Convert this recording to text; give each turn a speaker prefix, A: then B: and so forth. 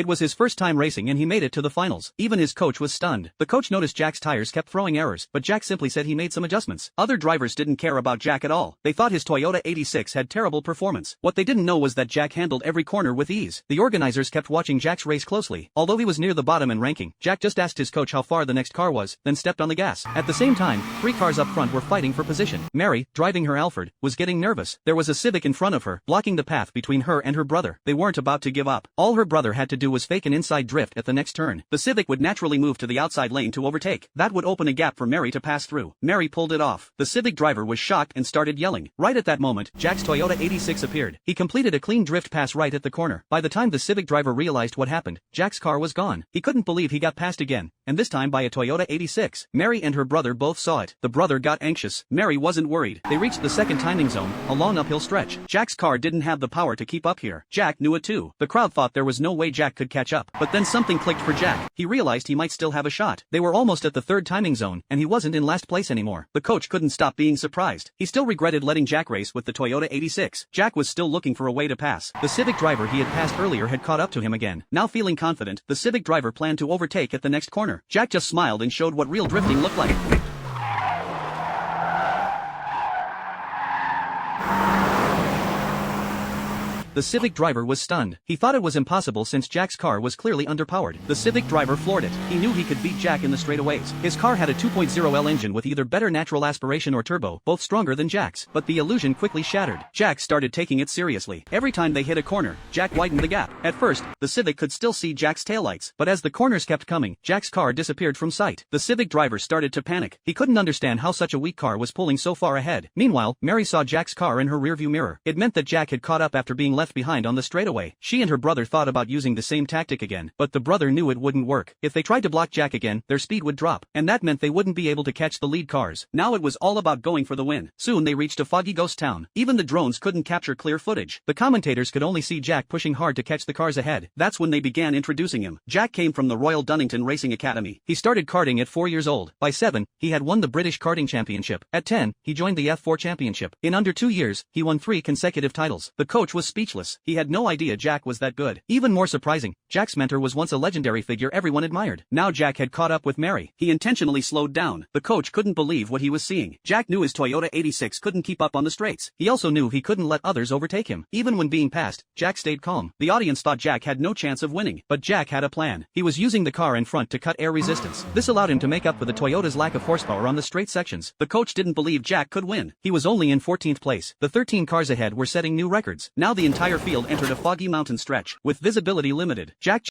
A: It was his first time racing and he made it to the finals. Even his coach was stunned. The coach noticed Jack's tires kept throwing errors, but Jack simply said he made some adjustments. Other drivers didn't care about Jack at all. They thought his Toyota 86 had terrible performance. What they didn't know was that Jack handled every corner with ease. The organizers kept watching Jack's race closely. Although he was near the bottom in ranking, Jack just asked his coach how far the next car was, then stepped on the gas. At the same time, 3 cars up front were fighting for position. Mary, driving her Alfred, was getting nervous. There was a Civic in front of her, blocking the path between her and her brother. They weren't about to give up. All her brother had to do was fake an inside drift at the next turn. The Civic would naturally move to the outside lane to overtake. That would open a gap for Mary to pass through. Mary pulled it off. The Civic driver was shocked and started yelling. Right at that moment, Jack's Toyota 86 appeared. He completed a clean drift pass right at the corner. By the time the Civic driver realized what happened, Jack's car was gone. He couldn't believe he got passed again, and this time by a Toyota 86. Mary and her brother both saw it. The brother got anxious. Mary wasn't worried. They reached the second timing zone, a long uphill stretch. Jack's car didn't have the power to keep up here. Jack knew it too. The crowd thought there was no way Jack could catch up. But then something clicked for Jack. He realized he might still have a shot. They were almost at the third timing zone, and he wasn't in last place anymore. The coach couldn't stop being surprised. He still regretted letting Jack race with the Toyota 86. Jack was still looking for a way to pass. The Civic driver he had passed earlier had caught up to him again. Now feeling confident, the Civic driver planned to overtake at the next corner. Jack just smiled and showed what real drifting looked like. The Civic driver was stunned. He thought it was impossible since Jack's car was clearly underpowered. The Civic driver floored it. He knew he could beat Jack in the straightaways. His car had a 2.0L engine with either better natural aspiration or turbo, both stronger than Jack's. But the illusion quickly shattered. Jack started taking it seriously. Every time they hit a corner, Jack widened the gap. At first, the Civic could still see Jack's taillights, but as the corners kept coming, Jack's car disappeared from sight. The Civic driver started to panic. He couldn't understand how such a weak car was pulling so far ahead. Meanwhile, Mary saw Jack's car in her rearview mirror. It meant that Jack had caught up after being left behind on the straightaway. She and her brother thought about using the same tactic again, but the brother knew it wouldn't work. If they tried to block Jack again, their speed would drop, and that meant they wouldn't be able to catch the lead cars. Now it was all about going for the win. Soon they reached a foggy ghost town. Even the drones couldn't capture clear footage. The commentators could only see Jack pushing hard to catch the cars ahead. That's when they began introducing him. Jack came from the Royal Dunnington Racing Academy. He started karting at 4 years old. By 7, he had won the British Karting Championship. At 10, he joined the F4 Championship. In under 2 years, he won 3 consecutive titles. The coach was speechless. He had no idea Jack was that good. Even more surprising, Jack's mentor was once a legendary figure everyone admired. Now Jack had caught up with Mary. He intentionally slowed down. The coach couldn't believe what he was seeing. Jack knew his Toyota 86 couldn't keep up on the straights. He also knew he couldn't let others overtake him. Even when being passed, Jack stayed calm. The audience thought Jack had no chance of winning, but Jack had a plan. He was using the car in front to cut air resistance. This allowed him to make up for the Toyota's lack of horsepower on the straight sections. The coach didn't believe Jack could win. He was only in 14th place. The 13 cars ahead were setting new records. Now the entire field entered a foggy mountain stretch, with visibility limited. Jack